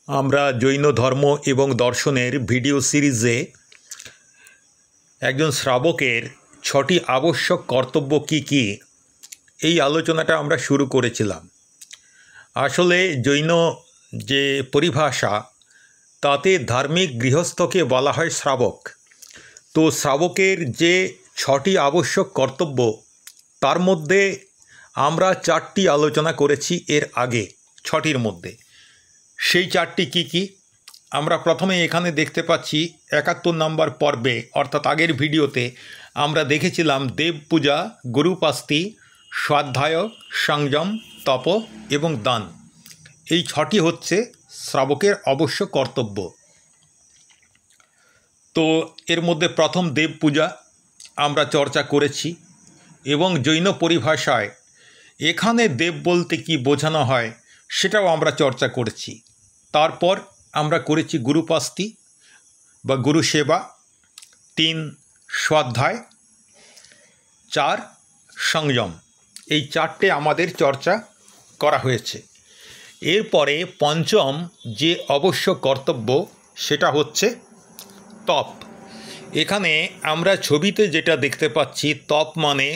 আমরা জৈন ধর্ম এবং দর্শনের ভিডিও সিরিজে একজন শ্রাবকের ৬টি আবশ্যক কর্তব্য কি কি এই আলোচনাটা আমরা শুরু করেছিলাম। আসলে জৈন যে পরিভাষা তাতে ধার্মিক গৃহস্থকে বলা হয় শ্রাবক। তো শ্রাবকের যে ৬টি আবশ্যক কর্তব্য তার মধ্যে আমরা ৪টি আলোচনা করেছি এর আগে ৬টির মধ্যে। সেই ৪টি কি কি আমরা প্রথমে এখানে দেখতে পাচ্ছি ৭১ নম্বর পর্বে, অর্থাৎ আগের ভিডিওতে আমরা দেখেছিলাম দেব পূজা, গুরুপাস্তি, স্বাধ্যায়, সংযম, তপ এবং দান। এই ৬টি হচ্ছে শ্রাবকের অবশ্য কর্তব্য। তো এর মধ্যে প্রথম দেব পূজা আমরা চর্চা করেছি এবং জৈন পরিভাষায় এখানে দেব বলতে কি বোঝানো হয় সেটাও আমরা চর্চা করেছি। তারপর আমরা করেছি গুরুপাস্তি বা গুরু সেবা, ৩ স্বাধ্যায়, ৪ সংযম। এই ৪টে আমাদের চর্চা করা হয়েছে। এরপরে পঞ্চম যে অবশ্য কর্তব্য সেটা হচ্ছে তপ। এখানে আমরা ছবিতে যেটা দেখতে পাচ্ছি, তপ মানে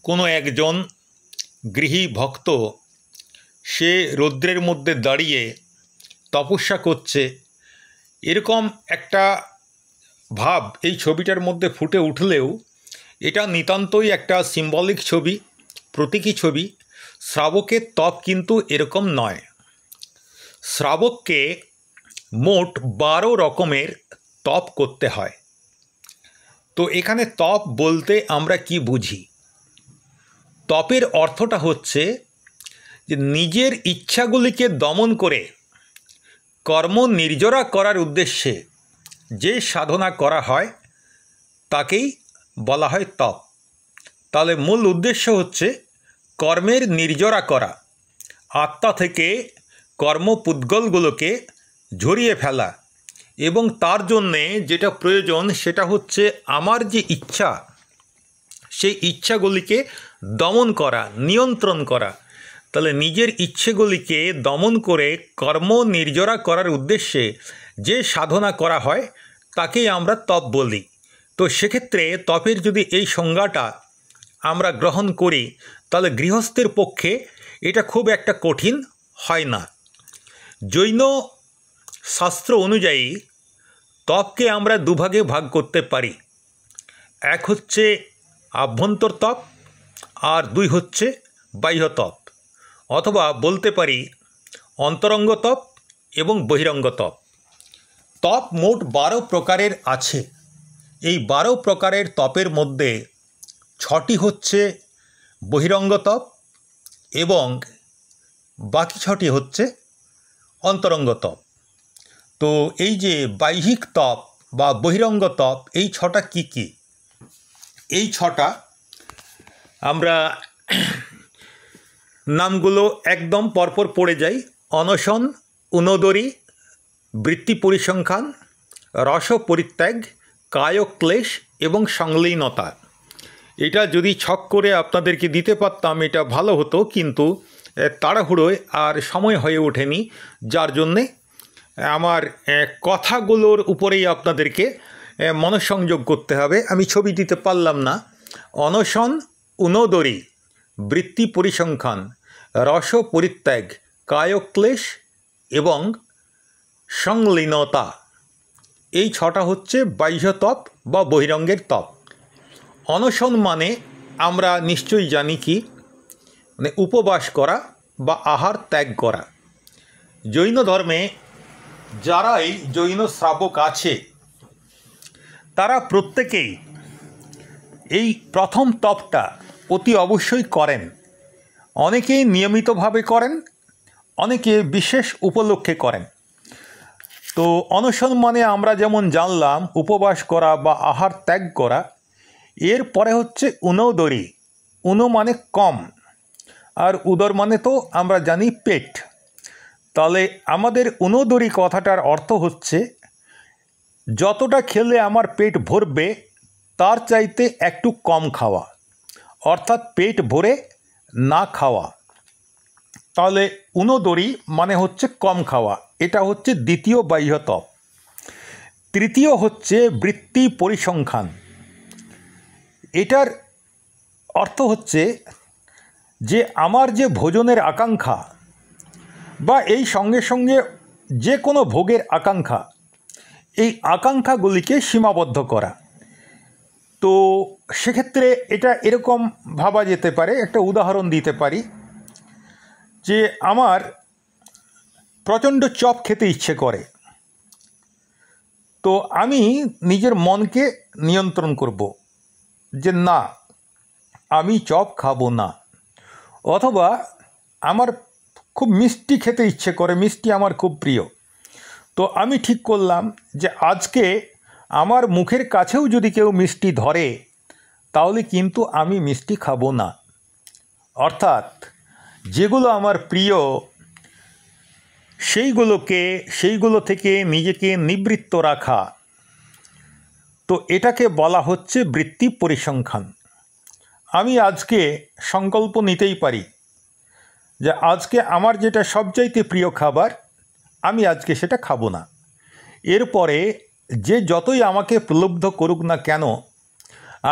কোনো একজন গৃহী ভক্ত সে রৌদ্রের মধ্যে দাঁড়িয়ে তপস্যা করছে, এরকম একটা ভাব এই ছবিটার মধ্যে ফুটে উঠলেও এটা নিতান্তই একটা সিম্বলিক ছবি, প্রতীকী ছবি। শ্রাবকের তপ কিন্তু এরকম নয়। শ্রাবককে মোট ১২ রকমের তপ করতে হয়। তো এখানে তপ বলতে আমরা কি বুঝি? তপের অর্থটা হচ্ছে যে নিজের ইচ্ছাগুলিকে দমন করে কর্ম নির্জরা করার উদ্দেশ্যে যে সাধনা করা হয় তাকেই বলা হয় তপ। তাহলে মূল উদ্দেশ্য হচ্ছে কর্মের নির্জরা করা, আত্মা থেকে কর্মপুদ্গলগুলোকে ঝরিয়ে ফেলা, এবং তার জন্যে যেটা প্রয়োজন সেটা হচ্ছে আমার যে ইচ্ছা সেই ইচ্ছাগুলিকে দমন করা, নিয়ন্ত্রণ করা। তাহলে নিজের ইচ্ছেগুলিকে দমন করে কর্ম নির্জরা করার উদ্দেশ্যে যে সাধনা করা হয় তাকেই আমরা তপ বলি। তো সেক্ষেত্রে তপের যদি এই সংজ্ঞাটা আমরা গ্রহণ করি তাহলে গৃহস্থের পক্ষে এটা খুব একটা কঠিন হয় না। জৈন শাস্ত্র অনুযায়ী তপকে আমরা দুভাগে ভাগ করতে পারি। এক হচ্ছে আভ্যন্তর তপ আর ২ হচ্ছে বাহ্য তপ, অথবা বলতে পারি অন্তরঙ্গ তপ এবং বহিরঙ্গ তপ। তপ মোট ১২ প্রকারের আছে। এই ১২ প্রকারের তপের মধ্যে ৬টি হচ্ছে বহিরঙ্গ তপ এবং বাকি ৬টি হচ্ছে অন্তরঙ্গ তপ। তো এই যে বাহ্যিক তপ বা বহিরঙ্গ তপ, এই ৬টা কি কি? এই ৬টা আমরা নামগুলো একদম পরপর পড়ে যাই। অনশন, উনদরি, বৃত্তি পরিসংখ্যান, রস পরিত্যাগ, কায়ক্লেশ এবং সংলীনতা। এটা যদি ছক করে আপনাদেরকে দিতে পারতাম এটা ভালো হতো, কিন্তু তাড়াহুড়োয় আর সময় হয়ে ওঠেনি, যার জন্যে আমার কথাগুলোর উপরেই আপনাদেরকে মনঃসংযোগ করতে হবে। আমি ছবি দিতে পারলাম না। অনশন, উনদরি, বৃত্তি পরিসংখ্যান, রস পরিত্যাগ, কায়ক্লেশ এবং সংলীনতা, এই ৬টা হচ্ছে বাহ্য তপ বা বহিরঙ্গের তপ। অনশন মানে আমরা নিশ্চয়ই জানি কি, মানে উপবাস করা বা আহার ত্যাগ করা। জৈন ধর্মে যারাই জৈন শ্রাবক আছে তারা প্রত্যেকেই এই প্রথম তপটা অতি অবশ্যই করেন। অনেকেই নিয়মিতভাবে করেন, অনেকে বিশেষ উপলক্ষে করেন। তো অনশন মানে আমরা যেমন জানলাম উপবাস করা বা আহার ত্যাগ করা। এরপরে হচ্ছে উনদরি। উনো মানে কম, আর উদর মানে তো আমরা জানি পেট। তাহলে আমাদের উনদরি কথাটার অর্থ হচ্ছে যতটা খেলে আমার পেট ভরবে তার চাইতে একটু কম খাওয়া, অর্থাৎ পেট ভরে না খাওয়া। তাহলে উনদরি মানে হচ্ছে কম খাওয়া, এটা হচ্ছে দ্বিতীয় বাহ্য তপ। তৃতীয় হচ্ছে বৃত্তি পরিসংখ্যান। এটার অর্থ হচ্ছে যে আমার যে ভোজনের আকাঙ্ক্ষা বা এই সঙ্গে সঙ্গে যে কোনো ভোগের আকাঙ্ক্ষা, এই আকাঙ্ক্ষাগুলিকে সীমাবদ্ধ করা। তো সেক্ষেত্রে এটা এরকম ভাবা যেতে পারে, একটা উদাহরণ দিতে পারি যে আমার প্রচণ্ড চপ খেতে ইচ্ছে করে, তো আমি নিজের মনকে নিয়ন্ত্রণ করব যে না, আমি চপ খাবো না। অথবা আমার খুব মিষ্টি খেতে ইচ্ছে করে, মিষ্টি আমার খুব প্রিয়, তো আমি ঠিক করলাম যে আজকে আমার মুখের কাছেও যদি কেউ মিষ্টি ধরে তাহলে কিন্তু আমি মিষ্টি খাবো না। অর্থাৎ যেগুলো আমার প্রিয় সেইগুলো থেকে নিজেকে নিবৃত্ত রাখা, তো এটাকে বলা হচ্ছে বৃত্তি পরিসংখ্যান। আমি আজকে সংকল্প নিতেই পারি যে আজকে আমার যেটা সবচাইতে প্রিয় খাবার, আমি আজকে সেটা খাবো না। এরপরে যে যতই আমাকে প্রলুব্ধ করুক না কেন,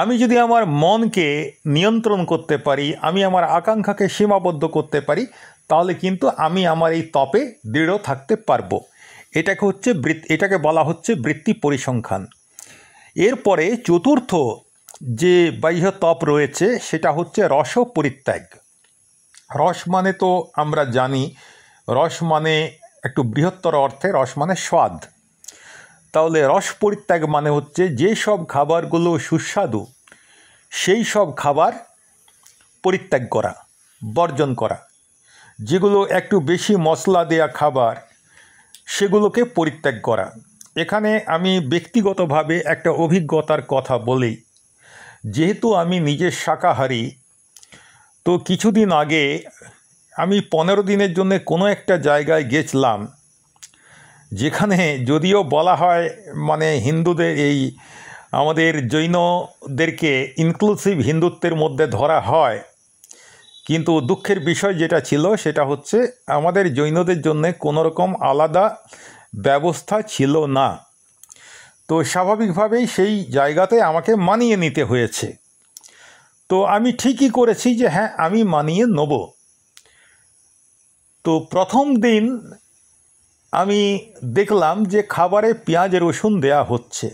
আমি যদি আমার মনকে নিয়ন্ত্রণ করতে পারি, আমি আমার আকাঙ্ক্ষাকে সীমাবদ্ধ করতে পারি, তাহলে কিন্তু আমি আমার এই তপে দৃঢ় থাকতে পারবো। এটাকে বলা হচ্ছে বৃত্তি পরিসংখ্যান। এরপরে চতুর্থ যে বাহ্য তপ রয়েছে সেটা হচ্ছে রস পরিত্যাগ। রস মানে তো আমরা জানি, রস মানে একটু বৃহত্তর অর্থে রস মানে স্বাদ। তাহলে রস পরিত্যাগ মানে হচ্ছে যে সব খাবারগুলো সুস্বাদু সেই সব খাবার পরিত্যাগ করা, বর্জন করা। যেগুলো একটু বেশি মশলা দেয়া খাবার সেগুলোকে পরিত্যাগ করা। এখানে আমি ব্যক্তিগতভাবে একটা অভিজ্ঞতার কথা বলি। যেহেতু আমি নিজে শাকাহারী, তো কিছুদিন আগে আমি 15 দিনের জন্য কোনো একটা জায়গায় গেছিলাম, যেখানে যদিও বলা হয় মানে হিন্দুদের এই আমাদের জৈনদেরকে ইনক্লুসিভ হিন্দুত্বের মধ্যে ধরা হয়, কিন্তু দুঃখের বিষয় যেটা ছিল সেটা হচ্ছে আমাদের জৈনদের জন্য কোনো রকম আলাদা ব্যবস্থা ছিল না। তো স্বাভাবিকভাবেই সেই জায়গাতে আমাকে মানিয়ে নিতে হয়েছে। তো আমি ঠিকই করেছি যে হ্যাঁ, আমি মানিয়ে নেব। তো প্রথম দিন আমি দেখলাম যে খাবারে পেঁয়াজ রসুন দেয়া হচ্ছে।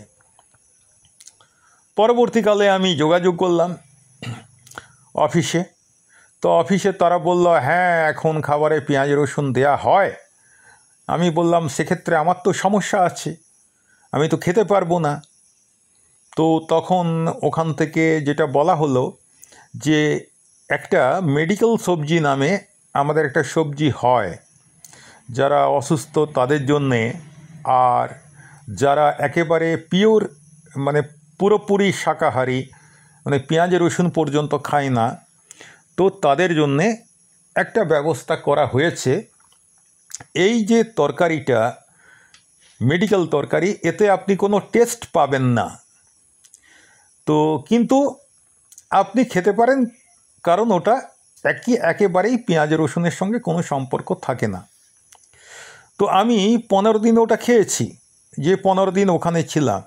পরবর্তীকালে আমি যোগাযোগ করলাম অফিসে, তো অফিসে তারা বলল হ্যাঁ এখন খাবারে পেঁয়াজ রসুন দেয়া হয়। আমি বললাম সেক্ষেত্রে আমার তো সমস্যা আছে, আমি তো খেতে পারবো না। তো তখন ওখান থেকে যেটা বলা হলো যে একটা মেডিকেল সবজি নামে আমাদের একটা সবজি হয় যারা অসুস্থ তাদের জন্যে, আর যারা একেবারে পিওর মানে পুরোপুরি শাকাহারী, মানে পেঁয়াজ রসুন পর্যন্ত খায় না, তো তাদের জন্যে একটা ব্যবস্থা করা হয়েছে। এই যে তরকারিটা মেডিকেল তরকারি, এতে আপনি কোনো টেস্ট পাবেন না, তো কিন্তু আপনি খেতে পারেন, কারণ ওটা একেবারেই পেঁয়াজ রসুনের সঙ্গে কোনো সম্পর্ক থাকে না। তো আমি 15 দিন ওটা খেয়েছি, যে 15 দিন ওখানে ছিলাম।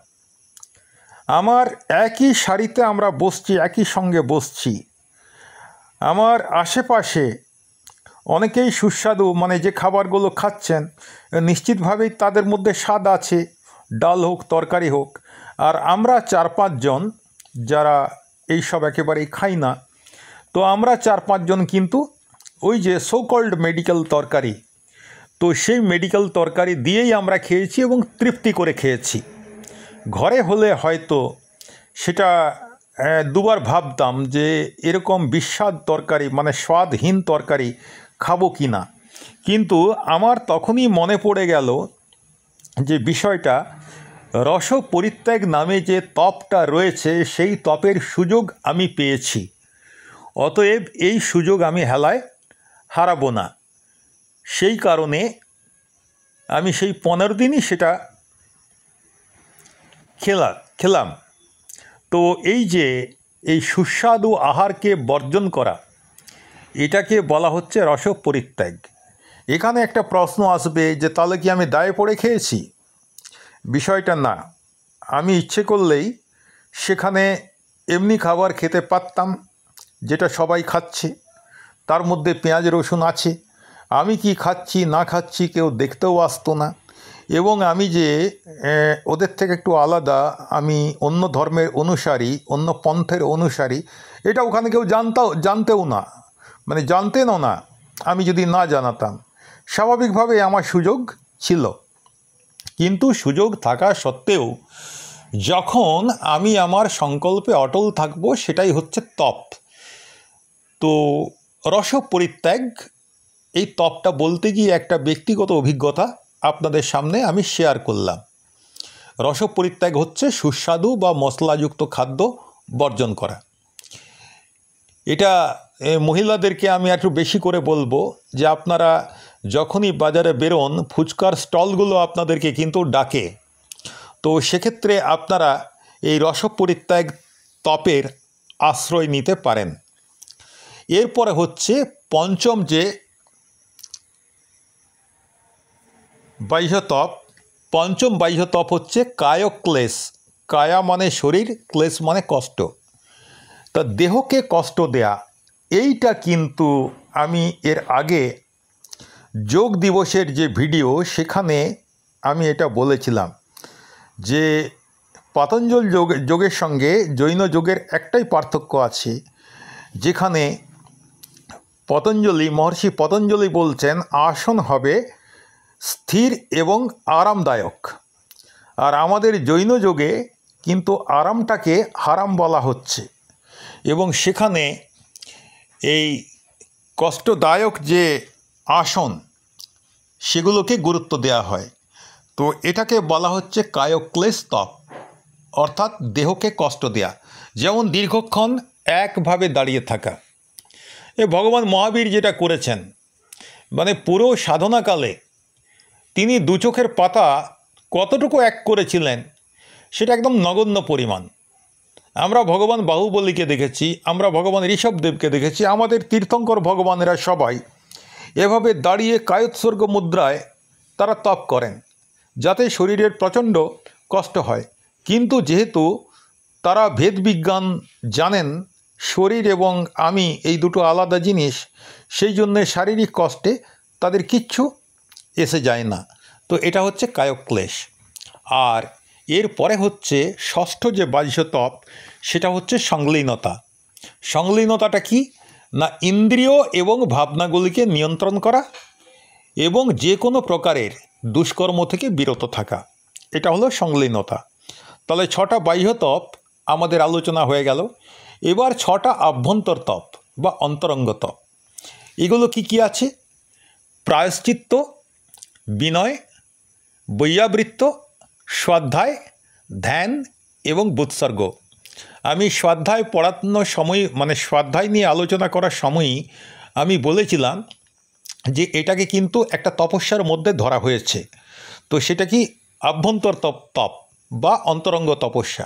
আমার একই সারিতে আমরা বসছি, একই সঙ্গে বসছি, আমার আশেপাশে অনেকেই সুস্বাদু মানে যে খাবারগুলো খাচ্ছেন নিশ্চিতভাবেই তাদের মধ্যে স্বাদ আছে, ডাল হোক তরকারি হোক। আর আমরা 4-5 জন যারা এইসব একেবারেই খাই না, তো আমরা 4-5 জন কিন্তু ওই যে সো কল্ড মেডিকেল তরকারি, তো সেই মেডিকেল তরকারি দিয়েই আমরা খেয়েছি এবং তৃপ্তি করে খেয়েছি। ঘরে হলে হয়তো সেটা দুবার ভাবতাম যে এরকম বিস্বাদ তরকারি মানে স্বাদহীন তরকারি খাবো কি না, কিন্তু আমার তখনই মনে পড়ে গেল যে বিষয়টা রস পরিত্যাগ নামে যে তপটা রয়েছে সেই তপের সুযোগ আমি পেয়েছি, অতএব এই সুযোগ আমি হেলায় হারাবো না। সেই কারণে আমি সেই 15 দিনই সেটা খেলাম। তো এই যে এই সুস্বাদু আহারকে বর্জন করা, এটাকে বলা হচ্ছে রস পরিত্যাগ। এখানে একটা প্রশ্ন আসবে যে তাহলে কি আমি দায়ে পড়ে খেয়েছি? বিষয়টা না। আমি ইচ্ছে করলেই সেখানে এমনি খাবার খেতে পারতাম যেটা সবাই খাচ্ছে, তার মধ্যে পেঁয়াজ রসুন আছে। আমি কি খাচ্ছি না খাচ্ছি কেউ দেখতেও আসতো না। এবং আমি যে ওদের থেকে একটু আলাদা, আমি অন্য ধর্মের অনুসারী, অন্য পন্থের অনুসারী, এটা ওখানে কেউ জানতেও না, মানে জানতেনও না। আমি যদি না জানাতাম, স্বাভাবিকভাবে আমার সুযোগ ছিল। কিন্তু সুযোগ থাকা সত্ত্বেও যখন আমি আমার সংকল্পে অটল থাকবো, সেটাই হচ্ছে তপ। তো রস পরিত্যাগ, এই তপটা বলতে গিয়ে একটা ব্যক্তিগত অভিজ্ঞতা আপনাদের সামনে আমি শেয়ার করলাম। রস পরিত্যাগ হচ্ছে সুস্বাদু বা মশলাযুক্ত খাদ্য বর্জন করা। এটা মহিলাদেরকে আমি একটু বেশি করে বলবো যে আপনারা যখনই বাজারে বেরোন, ফুচকার স্টলগুলো আপনাদেরকে কিন্তু ডাকে। তো সেক্ষেত্রে আপনারা এই রস পরিত্যাগ তপের আশ্রয় নিতে পারেন। এরপরে হচ্ছে পঞ্চম যে বাহ্য তপ, পঞ্চম বাহ্য তপ হচ্ছে কায়ক্লেশ। কায়া মানে শরীর, ক্লেশ মানে কষ্ট। তা দেহকে কষ্ট দেয়া, এইটা কিন্তু আমি এর আগে যোগ দিবসের যে ভিডিও, সেখানে আমি এটা বলেছিলাম যে পতঞ্জল যোগের সঙ্গে জৈন যোগের একটাই পার্থক্য আছে, যেখানে মহর্ষি পতঞ্জলি বলছেন আসন হবে স্থির এবং আরামদায়ক। আর আমাদের জৈন যোগে কিন্তু আরামটাকে হারাম বলা হচ্ছে, এবং সেখানে এই কষ্টদায়ক যে আসন সেগুলোকে গুরুত্ব দেওয়া হয়। তো এটাকে বলা হচ্ছে কায়ক্লেশ তপ, অর্থাৎ দেহকে কষ্ট দেয়া। যেমন দীর্ঘক্ষণ একভাবে দাঁড়িয়ে থাকা। ভগবান মহাবীর যেটা করেছেন, মানে পুরো সাধনাকালে তিনি দু চোখের পাতা কতটুকু এক করেছিলেন সেটা একদম নগণ্য পরিমাণ। আমরা ভগবান বাহুবলীকে দেখেছি, আমরা ভগবান ঋষভদেবকে দেখেছি, আমাদের তীর্থঙ্কর ভগবানেরা সবাই এভাবে দাঁড়িয়ে কায়োৎসর্গ মুদ্রায় তারা তপ করেন, যাতে শরীরের প্রচণ্ড কষ্ট হয়। কিন্তু যেহেতু তারা ভেদ বিজ্ঞান জানেন, শরীর এবং আমি এই দুটো আলাদা জিনিস, সেই জন্যে শারীরিক কষ্টে তাদের কিচ্ছু এসে যায় না। তো এটা হচ্ছে কায়ক্লেশ। আর এরপরে হচ্ছে ষষ্ঠ যে বাহ্য তপ, সেটা হচ্ছে সংলীনতা। সংলীনতাটা কি না, ইন্দ্রিয় এবং ভাবনাগুলিকে নিয়ন্ত্রণ করা এবং যে কোনো প্রকারের দুষ্কর্ম থেকে বিরত থাকা, এটা হলো সংলীনতা। তাহলে 6টা বাহ্য তপ আমাদের আলোচনা হয়ে গেল। এবার 6টা আভ্যন্তর তপ বা অন্তরঙ্গ তপ। এগুলো কি আছে? প্রায়শ্চিত্ত, বিনয়, বৈয়াবৃত্ত, স্বাধ্যায়, ধ্যান এবং বুৎসর্গ। আমি স্বাধ্যায় পড়ানোর সময়, মানে স্বাধ্যায় নিয়ে আলোচনা করার সময়ই আমি বলেছিলাম যে এটাকে কিন্তু একটা তপস্যার মধ্যে ধরা হয়েছে। তো সেটা কি? আভ্যন্তর তপ বা অন্তরঙ্গ তপস্যা।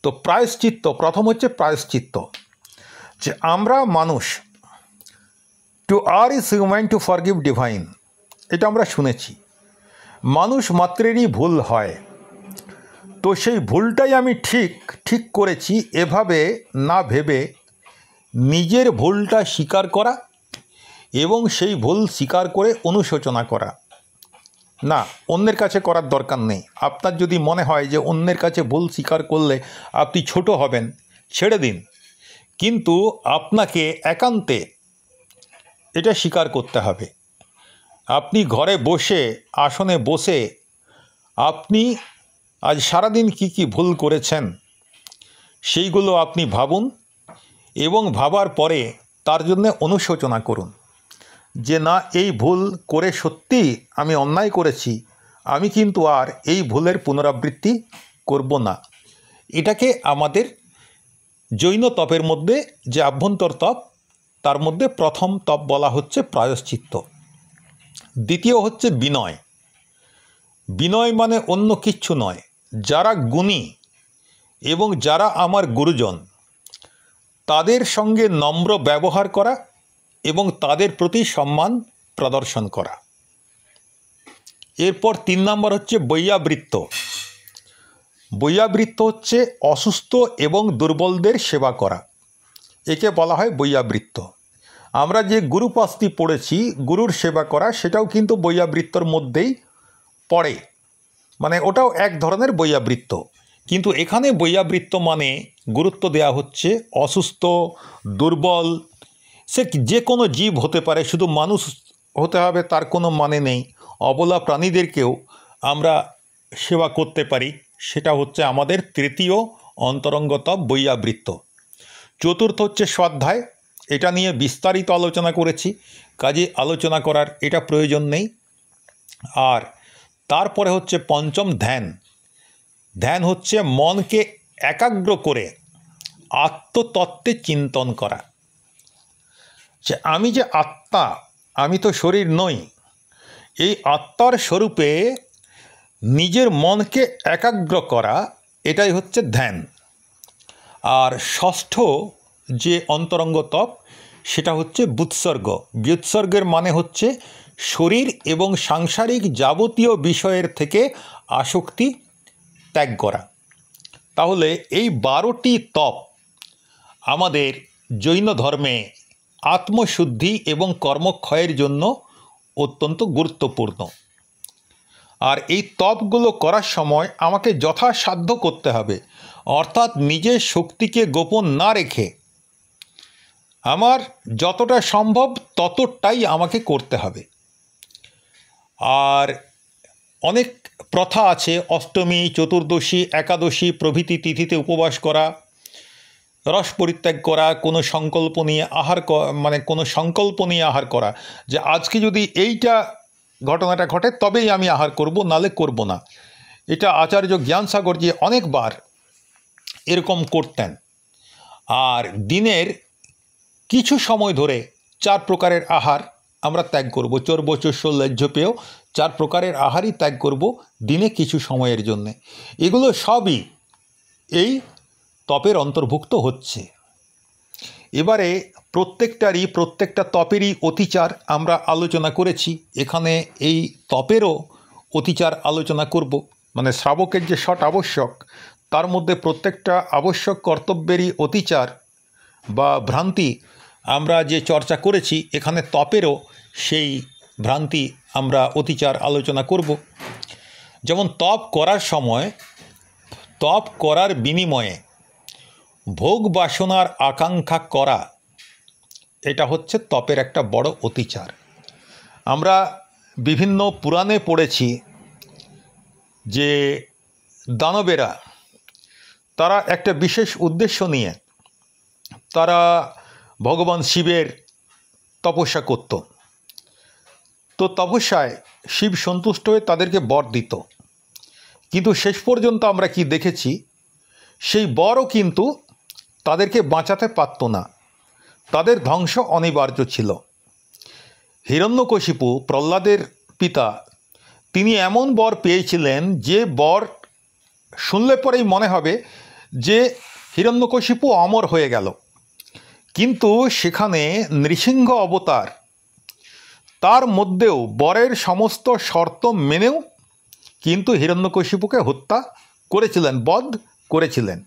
তো প্রায়শ্চিত্ত, প্রথম হচ্ছে প্রায়শ্চিত্ত, যে আমরা মানুষ, to err is human to forgive divine, এটা আমরা শুনেছি। মানুষ মাত্রেরই ভুল হয়। তো সেই ভুলটাই আমি ঠিক করেছি, এভাবে না ভেবে নিজের ভুলটা স্বীকার করা এবং সেই ভুল স্বীকার করে অনুশোচনা করা। না, অন্যের কাছে করার দরকার নেই। আপনার যদি মনে হয় যে অন্যের কাছে ভুল স্বীকার করলে আপনি ছোট হবেন, ছেড়ে দিন। কিন্তু আপনাকে একান্তে এটা স্বীকার করতে হবে। আপনি ঘরে বসে, আসনে বসে আপনি আজ সারাদিন কি ভুল করেছেন সেইগুলো আপনি ভাবুন, এবং ভাবার পরে তার জন্য অনুশোচনা করুন যে না, এই ভুল করে সত্যি আমি অন্যায় করেছি, আমি কিন্তু আর এই ভুলের পুনরাবৃত্তি করব না। এটাকে আমাদের জৈন তপের মধ্যে যে আভ্যন্তর তপ, তার মধ্যে প্রথম তপ বলা হচ্ছে প্রায়শ্চিত্ত। দ্বিতীয় হচ্ছে বিনয়। বিনয় মানে অন্য কিচ্ছু নয়, যারা গুণী এবং যারা আমার গুরুজন, তাদের সঙ্গে নম্র ব্যবহার করা এবং তাদের প্রতি সম্মান প্রদর্শন করা। এরপর 3 নম্বর হচ্ছে বৈয়াবৃত্ত। বৈয়াবৃত্ত হচ্ছে অসুস্থ এবং দুর্বলদের সেবা করা, একে বলা হয় বৈয়াবৃত্ত। আমরা যে গুরুপাস্তি পড়েছি, গুরুর সেবা করা, সেটাও কিন্তু বৈয়াবৃত্তর মধ্যেই পড়ে, মানে ওটাও এক ধরনের বৈয়াবৃত্ত। কিন্তু এখানে বৈয়াবৃত্ত মানে গুরুত্ব দেওয়া হচ্ছে অসুস্থ, দুর্বল, সে যে কোনো জীব হতে পারে, শুধু মানুষ হতে হবে তার কোনো মানে নেই। অবলা প্রাণীদেরকেও আমরা সেবা করতে পারি, সেটা হচ্ছে আমাদের তৃতীয় অন্তরঙ্গত বৈয়াবৃত্ত। চতুর্থ হচ্ছে স্বাধ্যায়, এটা নিয়ে বিস্তারিত আলোচনা করেছি, কাজে আলোচনা করার এটা প্রয়োজন নেই। আর তারপরে হচ্ছে পঞ্চম ধ্যান। ধ্যান হচ্ছে মনকে একাগ্র করে আত্মতত্ত্বে চিন্তন করা, যে আমি যে আত্মা, আমি তো শরীর নই, এই আত্মার স্বরূপে নিজের মনকে একাগ্র করা, এটাই হচ্ছে ধ্যান। আর ষষ্ঠ যে অন্তরঙ্গ তপ, সেটা হচ্ছে ব্যুৎসর্গ। ব্যুৎসর্গের মানে হচ্ছে শরীর এবং সাংসারিক যাবতীয় বিষয়ের থেকে আসক্তি ত্যাগ করা। তাহলে এই 12টি তপ আমাদের জৈন ধর্মে আত্মশুদ্ধি এবং কর্মক্ষয়ের জন্য অত্যন্ত গুরুত্বপূর্ণ। আর এই তপগুলো করার সময় আমাকে যথাসাধ্য করতে হবে, অর্থাৎ নিজের শক্তিকে গোপন না রেখে আমার যতটা সম্ভব ততটাই আমাকে করতে হবে। আর অনেক প্রথা আছে, অষ্টমী, চতুর্দশী, একাদশী প্রভৃতি তিথিতে উপবাস করা, রস পরিত্যাগ করা, কোনো সংকল্প নিয়ে আহার, মানে কোনো সংকল্প নিয়ে আহার করা, যে আজকে যদি এইটা ঘটনাটা ঘটে তবেই আমি আহার করব, নালে করব না। এটা আচার্য জ্ঞানসাগরজি অনেকবার এরকম করতেন। আর দিনের কিছু সময় ধরে 4 প্রকারের আহার আমরা ত্যাগ করব, চর্ব চস্য লেহ্য পেয় 4 প্রকারের আহারই ত্যাগ করব দিনে কিছু সময়ের জন্যে। এগুলো সবই এই তপের অন্তর্ভুক্ত হচ্ছে। এবারে প্রত্যেকটা তপেরই অতিচার আমরা আলোচনা করেছি, এখানে এই তপেরও অতিচার আলোচনা করব। মানে শ্রাবকের যে ষট আবশ্যক, তার মধ্যে প্রত্যেকটা আবশ্যক কর্তব্যেরই অতিচার বা ভ্রান্তি আমরা যে চর্চা করেছি, এখানে তপেরও সেই ভ্রান্তি আমরা অতিচার আলোচনা করব। যেমন তপ করার সময়, তপ করার বিনিময়ে ভোগ বাসনার আকাঙ্ক্ষা করা, এটা হচ্ছে তপের একটা বড় অতিচার। আমরা বিভিন্ন পুরাণে পড়েছি যে দানবেরা, তারা একটা বিশেষ উদ্দেশ্য নিয়ে তারা ভগবান শিবের তপস্যা করত। তো তপস্যায় শিব সন্তুষ্ট হয়ে তাদেরকে বর দিত, কিন্তু শেষ পর্যন্ত আমরা কি দেখেছি, সেই বরও কিন্তু তাদেরকে বাঁচাতে পারত না, তাদের ধ্বংস অনিবার্য ছিল। হিরণ্যকশিপু, প্রহ্লাদের পিতা, তিনি এমন বর পেয়েছিলেন যে বর শুনলে পরেই মনে হবে যে হিরণ্যকশিপু অমর হয়ে গেল। কিন্তু সেখানে নৃসিংহ অবতার, তার মধ্যেও বরের সমস্ত শর্ত মেনেও কিন্তু হিরণ্যকশিপুকে হত্যা করেছিলেন, বধ করেছিলেন।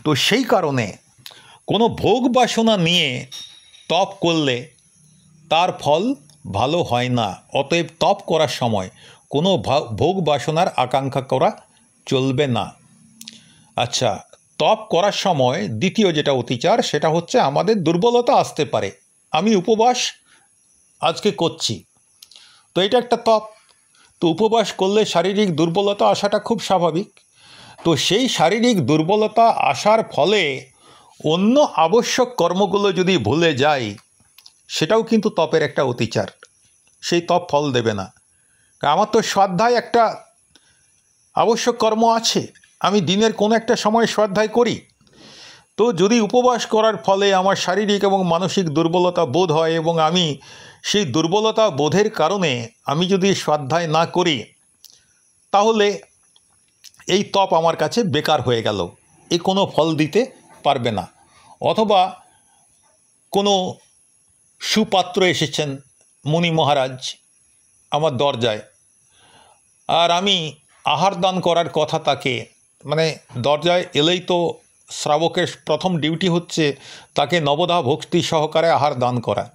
তো সেই কারণে কোনো ভোগ বাসনা নিয়ে তপ করলে তার ফল ভালো হয় না। অতএব তপ করার সময় কোনো ভোগ বাসনার আকাঙ্ক্ষা করা চলবে না। আচ্ছা, তপ করার সময় দ্বিতীয় যেটা অতিচার, সেটা হচ্ছে আমাদের দুর্বলতা আসতে পারে। আমি উপবাস আজকে করছি, তো এটা একটা তপ। তো উপবাস করলে শারীরিক দুর্বলতা আসাটা খুব স্বাভাবিক। তো সেই শারীরিক দুর্বলতা আসার ফলে অন্য আবশ্যক কর্মগুলো যদি ভুলে যাই, সেটাও কিন্তু তপের একটা অতিচার, সেই তপ ফল দেবে না। আমার তো স্বাধ্যায় একটা আবশ্যক কর্ম আছে, আমি দিনের কোনো একটা সময় স্বাধ্যায় করি। তো যদি উপবাস করার ফলে আমার শারীরিক এবং মানসিক দুর্বলতা বোধ হয় এবং আমি সেই দুর্বলতা বোধের কারণে আমি যদি স্বাধ্যায় না করি, তাহলে এই তপ আমার কাছে বেকার হয়ে গেল, কোনো ফল দিতে পারবে না। অথবা কোনো সুপাত্র এসেছেন মুনি মহারাজ আমার দরজায়, আর আমি আহার দান করার কথা তাকে, মানে দরজায় এলেই তো শ্রাবকের প্রথম ডিউটি হচ্ছে তাকে নবদা ভক্তি সহকারে আহার দান করা।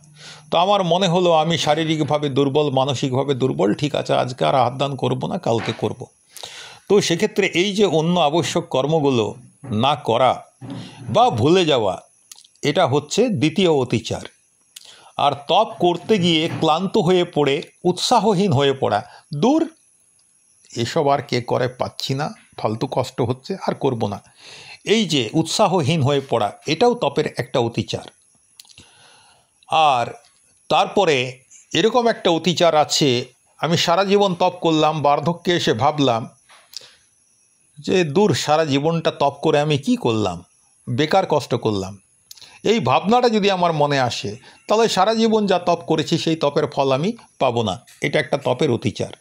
তো আমার মনে হলো আমি শারীরিকভাবে দুর্বল, মানসিকভাবে দুর্বল, ঠিক আছে আজকে আর আহার দান করবো না, কালকে করব। তো সেক্ষেত্রে এই যে অন্য আবশ্যক কর্মগুলো না করা বা ভুলে যাওয়া, এটা হচ্ছে দ্বিতীয় অতিচার। আর তপ করতে গিয়ে ক্লান্ত হয়ে পড়ে উৎসাহহীন হয়ে পড়া, দূর এসব আর কে করে, পাচ্ছি না, ফালতু কষ্ট হচ্ছে, আর করব না, এই যে উৎসাহহীন হয়ে পড়া, এটাও তপের একটা অতিচার। আর তারপরে এরকম একটা অতিচার আছে, আমি সারা জীবন তপ করলাম, বার্ধক্যে এসে ভাবলাম যে দূর সারা জীবনটা তপ করে আমি কি করলাম, বেকার কষ্ট করলাম। এই ভাবনাটা যদি আমার মনে আসে তাহলে সারা জীবন যা তপ করেছি সেই তপের ফল আমি পাবো না, এটা একটা তপের অতিচার।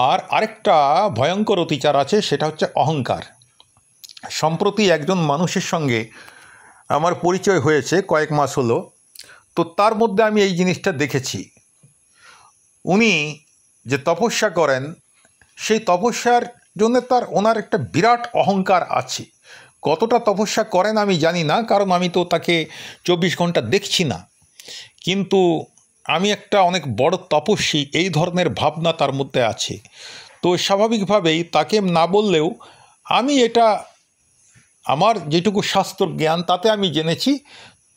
আর আরেকটা ভয়ঙ্কর অতিচার আছে, সেটা হচ্ছে অহংকার। সম্প্রতি একজন মানুষের সঙ্গে আমার পরিচয় হয়েছে, কয়েক মাস হলো, তো তার মধ্যে আমি এই জিনিসটা দেখেছি। উনি যে তপস্যা করেন সেই তপস্যার জন্য ওনার একটা বিরাট অহংকার আছে। কতটা তপস্যা করেন আমি জানি না, কারণ আমি তো তাকে 24 ঘন্টা দেখছি না, কিন্তু আমি একটা অনেক বড় তপস্বী, এই ধরনের ভাবনা তার মধ্যে আছে। তো স্বাভাবিকভাবেই তাকে না বললেও আমি এটা, আমার যেটুকু শাস্ত্র জ্ঞান তাতে আমি জেনেছি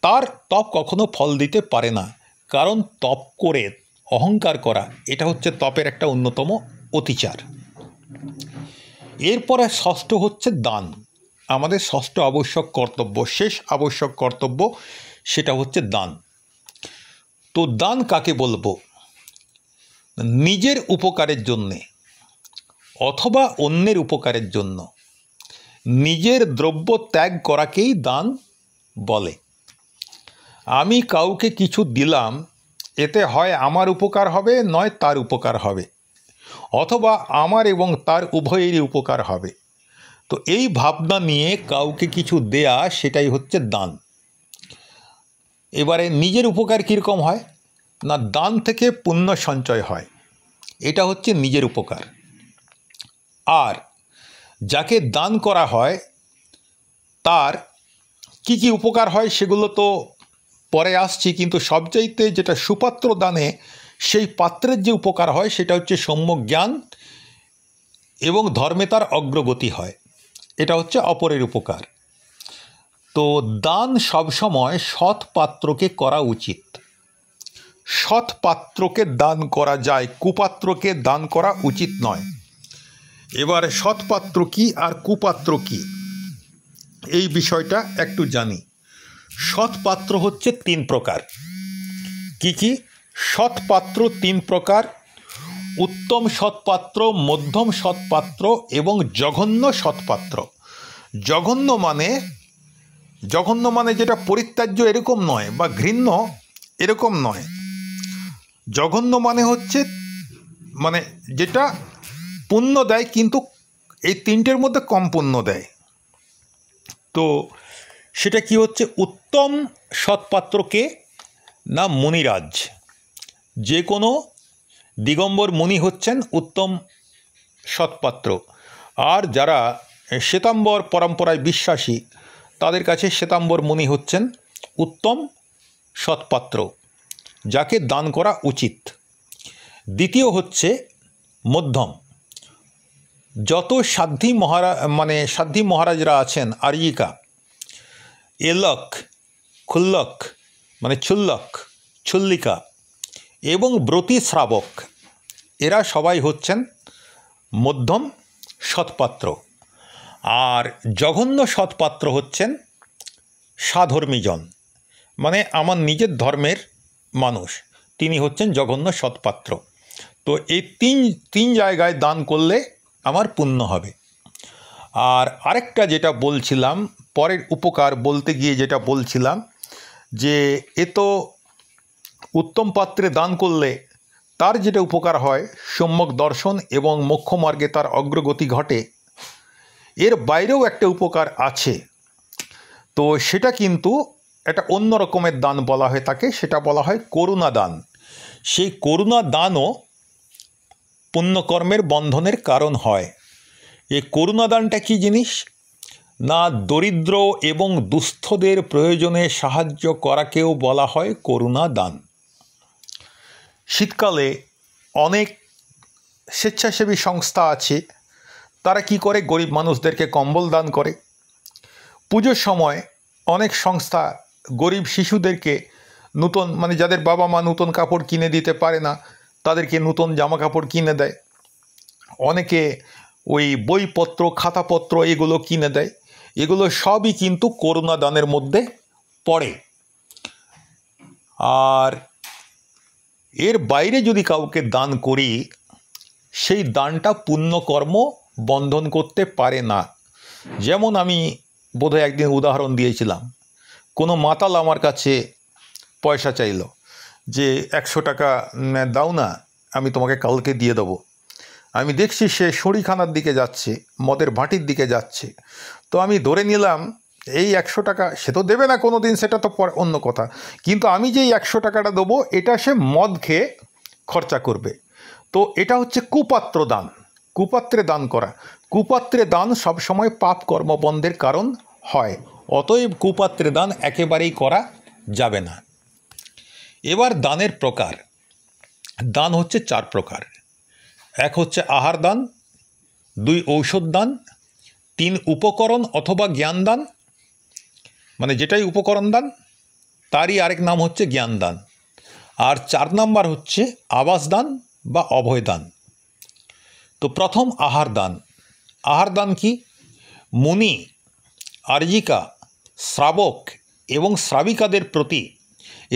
তার তপ কখনো ফল দিতে পারে না, কারণ তপ করে অহংকার করা এটা হচ্ছে তপের একটা অন্যতম অতিচার। এরপরে ষষ্ঠ হচ্ছে দান। আমাদের ষষ্ঠ আবশ্যক কর্তব্য, শেষ আবশ্যক কর্তব্য, সেটা হচ্ছে দান। তো দান কাকে বলবো? নিজের উপকারের জন্যে অথবা অন্যের উপকারের জন্য নিজের দ্রব্য ত্যাগ করাকেই দান বলে। আমি কাউকে কিছু দিলাম, এতে হয় আমার উপকার হবে, নয় তার উপকার হবে, অথবা আমার এবং তার উভয়েরই উপকার হবে। তো এই ভাবনা নিয়ে কাউকে কিছু দেয়া, সেটাই হচ্ছে দান। এবারে নিজের উপকার কীরকম হয় না, দান থেকে পুণ্য সঞ্চয় হয়, এটা হচ্ছে নিজের উপকার। আর যাকে দান করা হয় তার কি কি উপকার হয় সেগুলো তো পরে আসছি, কিন্তু সবচাইতে যেটা সুপাত্র দানে সেই পাত্রের যে উপকার হয় সেটা হচ্ছে সম্যক জ্ঞান এবং ধর্মে তার অগ্রগতি হয়, এটা হচ্ছে অপরের উপকার। তো দান সবসময় সৎ পাত্রকে করা উচিত। সৎ পাত্রকে দান করা যায়, কুপাত্রকে দান করা উচিত নয়। এবার সৎ পাত্র কী আর কুপাত্র কী, এই বিষয়টা একটু জানি। সৎ পাত্র হচ্ছে 3 প্রকার। কি কি? সৎ পাত্র 3 প্রকার: উত্তম সৎপাত্র, মধ্যম সৎপাত্র এবং জঘন্য সৎপাত্র। জঘন্য মানে যেটা পরিত্যাজ্য এরকম নয়, বা ঘৃণ্য এরকম নয়। জঘন্য মানে হচ্ছে মানে যেটা পুণ্য দেয় কিন্তু এই 3টের মধ্যে কম পুণ্য দেয়। তো সেটা কি হচ্ছে? উত্তম সৎপাত্রকে না মুনিরাজ, যে কোনো দিগম্বর মুনি হচ্ছেন উত্তম সৎপাত্র। আর যারা শ্বেতাম্বর পরম্পরায় বিশ্বাসী তাদের কাছে শ্বেতাম্বর মুনি হচ্ছেন উত্তম সৎপাত্র, যাকে দান করা উচিত। দ্বিতীয় হচ্ছে মধ্যম। যত সাধ্বী মহারাজরা আছেন, আর্যিকা, এলক, খুল্লক মানে ছুল্লক, ছুল্লিকা এবং ব্রতী শ্রাবক, এরা সবাই হচ্ছেন মধ্যম সৎপাত্র। আর জঘন্য সৎপাত্র হচ্ছেন সাধর্মীজন, মানে আমার নিজের ধর্মের মানুষ, তিনি হচ্ছেন জঘন্য সৎপাত্র। তো এই তিন জায়গায় দান করলে আমার পুণ্য হবে। আর আরেকটা যেটা বলছিলাম, পরের উপকার বলতে গিয়ে যেটা বলছিলাম, যে এ তো উত্তম পাত্রে দান করলে তার যেটা উপকার হয়, সম্যক দর্শন এবং মোক্ষ মার্গে তার অগ্রগতি ঘটে। এর বাইরেও একটা উপকার আছে, তো সেটা কিন্তু একটা অন্য রকমের দান বলা হয় তাকে, সেটা বলা হয় করুণা দান। সেই করুণা দানও পুণ্যকর্মের বন্ধনের কারণ হয়। এই করুণা দানটা কী জিনিস না, দরিদ্র এবং দুস্থদের প্রয়োজনে সাহায্য করাকেও বলা হয় করুণা দান। শীতকালে অনেক স্বেচ্ছাসেবী সংস্থা আছে, তারা কি করে গরিব মানুষদেরকে কম্বল দান করে। পুজোর সময় অনেক সংস্থা গরিব শিশুদেরকে নতুন, মানে যাদের বাবা মা নতুন কাপড় কিনে দিতে পারে না, তাদেরকে নতুন জামা কাপড় কিনে দেয়। অনেকে ওই বইপত্র খাতাপত্র এগুলো কিনে দেয়। এগুলো সবই কিন্তু করুণা দানের মধ্যে পড়ে। আর এর বাইরে যদি কাউকে দান করি, সেই দানটা পুণ্যকর্ম বন্ধন করতে পারে না। যেমন আমি বোধহয় একদিন উদাহরণ দিয়েছিলাম, কোনো মাতাল আমার কাছে পয়সা চাইল যে 100 টাকা দাও না, আমি তোমাকে কালকে দিয়ে দেবো। আমি দেখছি সে শড়িখানার দিকে যাচ্ছে, মদের ভাটির দিকে যাচ্ছে। তো আমি ধরে নিলাম এই 100 টাকা সে তো দেবে না কোনো দিন, সেটা তো অন্য কথা, কিন্তু আমি যেই 100 টাকাটা দেবো এটা সে মদ খেয়ে খরচা করবে। তো এটা হচ্ছে কুপাত্র দান, কুপাত্রে দান করা। কুপাত্রে দান সবসময় পাপ কর্মবন্ধের কারণ হয়, অতএব কুপাত্রে দান একেবারেই করা যাবে না। এবার দানের প্রকার। দান হচ্ছে 4 প্রকার। এক হচ্ছে আহার দান, 2 ঔষধ দান, 3 উপকরণ অথবা জ্ঞান দান, মানে যেটাই উপকরণ দান তারই আরেক নাম হচ্ছে জ্ঞান দান। আর 4 নাম্বার হচ্ছে আবাস দান বা অভয় দান। তো প্রথম আহার দান। আহার দান কি? মুনি, আর্যিকা, শ্রাবক এবং শ্রাবিকাদের প্রতি,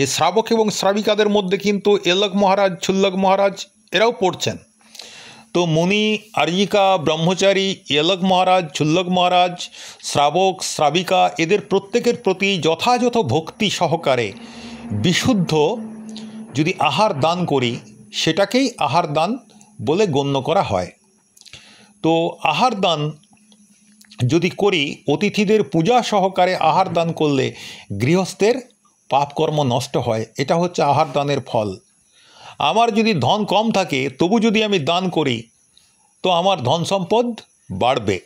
এই শ্রাবক এবং শ্রাবিকাদের মধ্যে কিন্তু এলক মহারাজ, ছুল্লক মহারাজ এরাও পড়ছেন। তো মুনি, আর্যিকা, ব্রহ্মচারী, এলক মহারাজ, ছুল্লক মহারাজ, শ্রাবক, শ্রাবিকা এদের প্রত্যেকের প্রতি যথাযথ ভক্তি সহকারে বিশুদ্ধ যদি আহার দান করি, সেটাকেই আহার দান বলে গণ্য করা হয়। তো আহার দান যদি করি, অতিথিদের পূজা সহকারে আহার দান করলে গৃহস্থের পাপকর্ম নষ্ট হয়। এটা হচ্ছে আহার দানের ফল। আমার যদি ধন কম থাকে তবু যদি আমি দান করি তো আমার ধন সম্পদ বাড়বে।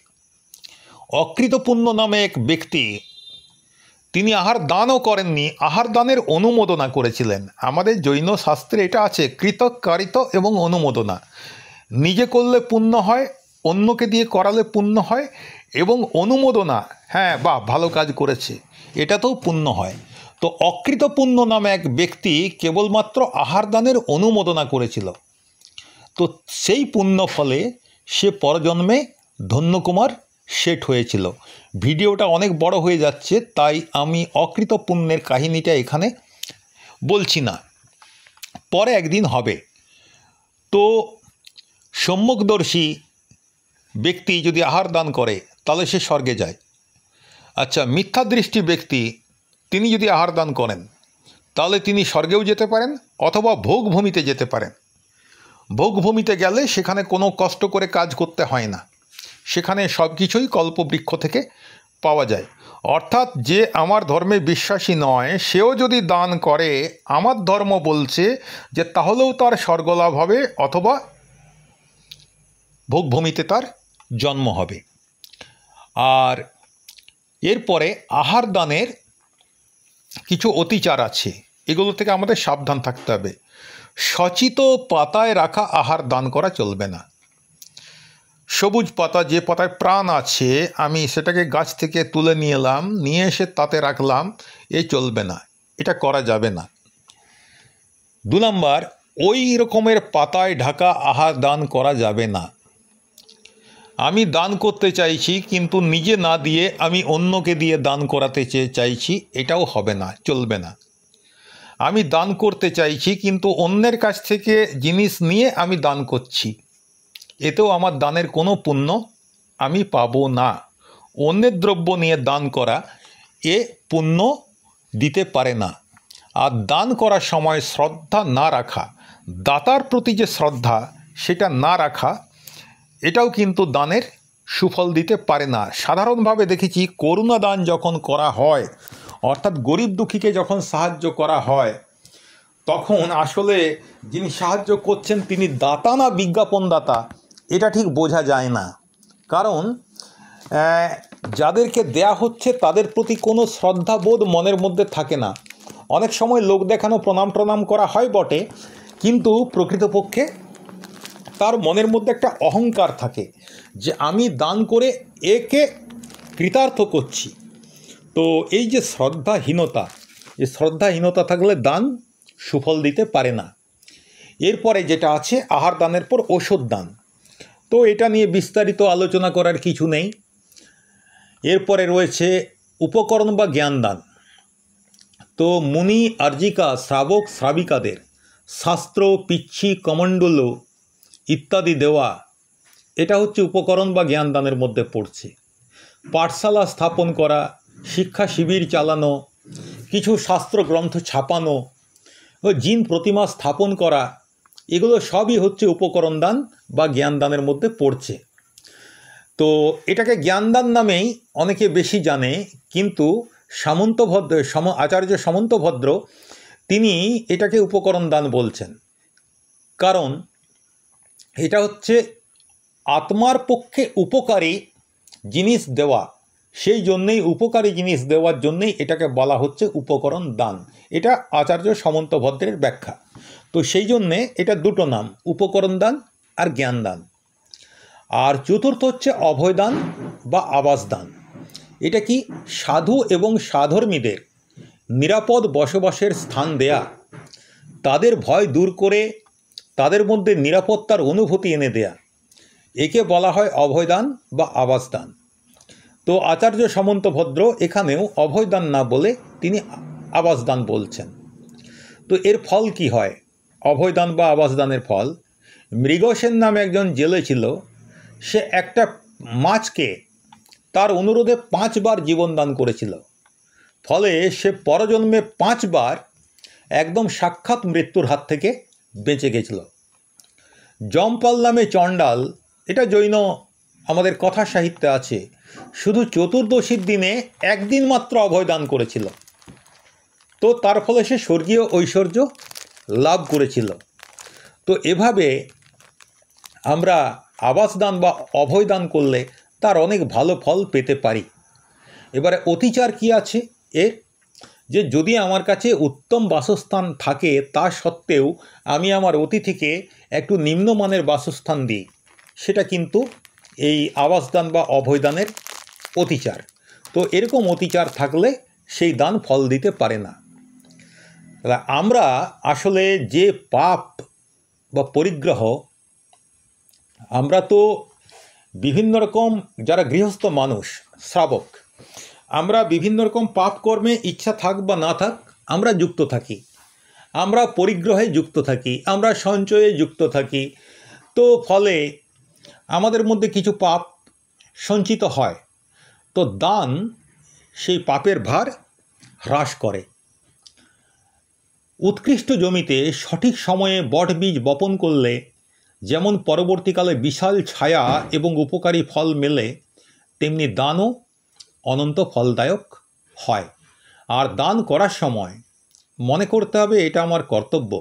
অকৃতপুণ্য নামে এক ব্যক্তি, তিনি আহার দানও করেননি, আহার দানের অনুমোদনা করেছিলেন। আমাদের জৈন শাস্ত্রে এটা আছে, কৃতকারিত এবং অনুমোদনা। নিজে করলে পুণ্য হয়, অন্যকে দিয়ে করালে পুণ্য হয়, এবং অনুমোদনা, হ্যাঁ বাহ ভালো কাজ করেছে, এটাতেও পুণ্য হয়। তো অকৃতপুণ্য নামে এক ব্যক্তি কেবলমাত্র আহার দানের অনুমোদনা করেছিল। তো সেই পুণ্য ফলে সে পরজন্মে ধন্যকুমার শেঠ হয়েছিল। ভিডিওটা অনেক বড় হয়ে যাচ্ছে, তাই আমি অকৃত পুণ্যের কাহিনীটা এখানে বলছি না, পরে একদিন হবে। তো সম্যকদর্শী ব্যক্তি যদি আহার দান করে তাহলে সে স্বর্গে যায়। আচ্ছা, মিথ্যাদৃষ্টি ব্যক্তি তিনি যদি আহার দান করেন তাহলে তিনি স্বর্গেও যেতে পারেন অথবা ভোগভূমিতে যেতে পারেন। ভোগভূমিতে গেলে সেখানে কোনো কষ্ট করে কাজ করতে হয় না, সেখানে সব কিছুই কল্পবৃক্ষ থেকে পাওয়া যায়। অর্থাৎ যে আমার ধর্মে বিশ্বাসী নয় সেও যদি দান করে, আমার ধর্ম বলছে যে তাহলেও তার স্বর্গলাভ হবে অথবা ভোগভূমিতে তার জন্ম হবে। আর এরপরে আহার দানের কিছু অতিচার আছে, এগুলো থেকে আমাদের সাবধান থাকতে হবে। সচিত পাতায় রাখা আহার দান করা চলবে না। সবুজ পাতা, যে পাতায় প্রাণ আছে, আমি সেটাকে গাছ থেকে তুলে নিয়ে এলাম, নিয়ে এসে তাতে রাখলাম, এ চলবে না, এটা করা যাবে না। 2 নম্বর, ওই রকমের পাতায় ঢাকা আহার দান করা যাবে না। আমি দান করতে চাইছি কিন্তু নিজে না দিয়ে আমি অন্যকে দিয়ে দান করাতে চাইছি, এটাও হবে না, চলবে না। আমি দান করতে চাইছি কিন্তু অন্যের কাছ থেকে জিনিস নিয়ে আমি দান করছি, এতেও আমার দানের কোনো পুণ্য আমি পাবো না। অন্যের দ্রব্য নিয়ে দান করা এ পুণ্য দিতে পারে না। আর দান করার সময় শ্রদ্ধা না রাখা, দাতার প্রতি যে শ্রদ্ধা সেটা না রাখা, এটাও কিন্তু দানের সুফল দিতে পারে না। সাধারণভাবে দেখেছি করুণা দান যখন করা হয়, অর্থাৎ গরিব দুঃখীকে যখন সাহায্য করা হয় তখন আসলে যিনি সাহায্য করছেন তিনি দাতা না বিজ্ঞাপনদাতা এটা ঠিক বোঝা যায় না। কারণ যাদেরকে দেয়া হচ্ছে তাদের প্রতি কোনো শ্রদ্ধাবোধ মনের মধ্যে থাকে না। অনেক সময় লোক দেখানো প্রণাম করা হয় বটে, কিন্তু প্রকৃতপক্ষে তার মনের মধ্যে একটা অহংকার থাকে যে আমি দান করে একে কৃতার্থ করছি। তো এই যে শ্রদ্ধাহীনতা থাকলে দান সুফল দিতে পারে না। এরপরে যেটা আছে আহার দানের পর ঔষধ দান, তো এটা নিয়ে বিস্তারিত আলোচনা করার কিছু নেই। এরপরে রয়েছে উপকরণ বা জ্ঞান দান। তো মুনি আর্জিকা শ্রাবক শ্রাবিকাদের শাস্ত্র, পিচ্ছি, কমণ্ডল ইত্যাদি দেওয়া, এটা হচ্ছে উপকরণ বা জ্ঞান দানের মধ্যে পড়ছে। পাঠশালা স্থাপন করা, শিক্ষা শিবির চালানো, কিছু শাস্ত্র গ্রন্থ ছাপানো ও জিন প্রতিমা স্থাপন করা, এগুলো সবই হচ্ছে উপকরণ দান বা জ্ঞান দানের মধ্যে পড়ছে। তো এটাকে জ্ঞানদান নামেই অনেকে বেশি জানে, কিন্তু আচার্য সামন্তভদ্র তিনি এটাকে উপকরণ দান বলছেন। কারণ এটা হচ্ছে আত্মার পক্ষে উপকারী জিনিস দেওয়া, সেই জন্যেই উপকারী জিনিস দেওয়ার জন্যেই এটাকে বলা হচ্ছে উপকরণ দান। এটা আচার্য সামন্তভদ্রের ব্যাখ্যা। তো সেই জন্যে এটা দুটো নাম, উপকরণ দান আর জ্ঞান দান। আর চতুর্থ হচ্ছে অভয়দান বা আবাস দান। এটা কি সাধু এবং সাধর্মীদের নিরাপদ বসবাসের স্থান দেয়া, তাদের ভয় দূর করে তাদের মধ্যে নিরাপত্তার অনুভূতি এনে দেয়া, একে বলা হয় অভয়দান বা আবাস দান। তো আচার্য সামন্তভদ্র এখানেও অভয়দান না বলে তিনি আবাস দান বলছেন। তো এর ফল কি হয়? অভয়দান বা আবাস দানের ফল, মৃগসেন নামে একজন জেলে ছিল, সে একটা মাছকে তার অনুরোধে 5 বার জীবনদান করেছিল। ফলে সে পরজন্মে 5 বার একদম সাক্ষাৎ মৃত্যুর হাত থেকে বেঁচে গেছিল। জমপাল নামে চণ্ডাল, এটা জৈন আমাদের কথা সাহিত্যে আছে, শুধু চতুর্দশীর দিনে একদিন মাত্র অভয়দান করেছিল। তো তার ফলে সে স্বর্গীয় ঐশ্বর্য লাভ করেছিল। তো এভাবে আমরা আবাসদান বা অভয়দান করলে তার অনেক ভালো ফল পেতে পারি। এবারে অতিচার কি আছে এর? যে যদি আমার কাছে উত্তম বাসস্থান থাকে তা সত্ত্বেও আমি আমার অতিথিকে একটু নিম্নমানের বাসস্থান দিই, সেটা কিন্তু এই আবাসদান বা অভয়দানের অতিচার। তো এরকম অতিচার থাকলে সেই দান ফল দিতে পারে না। আমরা আসলে যে পাপ বা পরিগ্রহ, আমরা তো বিভিন্ন রকম, যারা গৃহস্থ মানুষ, শ্রাবক, আমরা বিভিন্ন রকম পাপ কর্মে ইচ্ছা থাক বা না থাক আমরা যুক্ত থাকি, আমরা পরিগ্রহে যুক্ত থাকি, আমরা সঞ্চয়ে যুক্ত থাকি। তো ফলে আমাদের মধ্যে কিছু পাপ সঞ্চিত হয়। তো দান সেই পাপের ভার হ্রাস করে। উৎকৃষ্ট জমিতে সঠিক সময়ে বটবীজ বপন করলে যেমন পরবর্তীকালে বিশাল ছায়া এবং উপকারী ফল মেলে, তেমনি দানও অনন্ত ফলদায়ক হয়। আর দান করার সময় মনে করতে হবে এটা আমার কর্তব্য।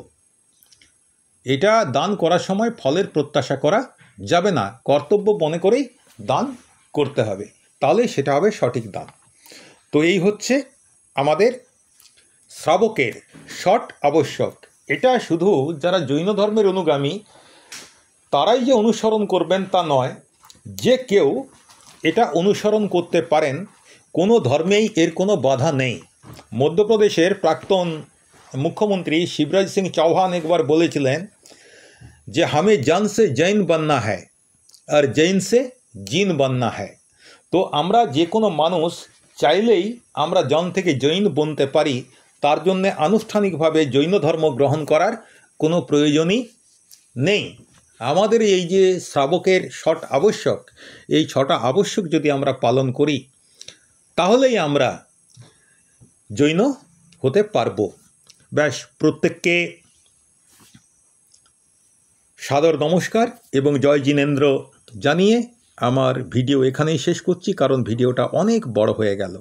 এটা দান করার সময় ফলের প্রত্যাশা করা যাবে না, কর্তব্য মনে করেই দান করতে হবে, তাহলে সেটা হবে সঠিক দান। তো এই হচ্ছে আমাদের শ্রাবকের শট আবশ্যক। এটা শুধু যারা জৈন ধর্মের অনুগামী তারাই যে অনুসরণ করবেন তা নয়, যে কেউ এটা অনুসরণ করতে পারেন, কোনো ধর্মেই এর কোনো বাধা নেই। মধ্যপ্রদেশের প্রাক্তন মুখ্যমন্ত্রী শিবরাজ সিং চৌহান একবার বলেছিলেন যে হামে জান সে জৈন বাননা হ্যায় আর জৈন সে জিন বাননা হ্যায়। তো আমরা যে কোনো মানুষ চাইলেই আমরা জন থেকে জৈন বনতে পারি, তার জন্যে আনুষ্ঠানিকভাবে জৈন ধর্ম গ্রহণ করার কোনো প্রয়োজনই নেই। আমাদের এই যে শ্রাবকের শট আবশ্যক, এই 6টা আবশ্যক যদি আমরা পালন করি তাহলেই আমরা জৈন হতে পারব। ব্যাস, প্রত্যেককে সাদর নমস্কার এবং জয় জিনেন্দ্র জানিয়ে আমার ভিডিও এখানেই শেষ করছি, কারণ ভিডিওটা অনেক বড় হয়ে গেল।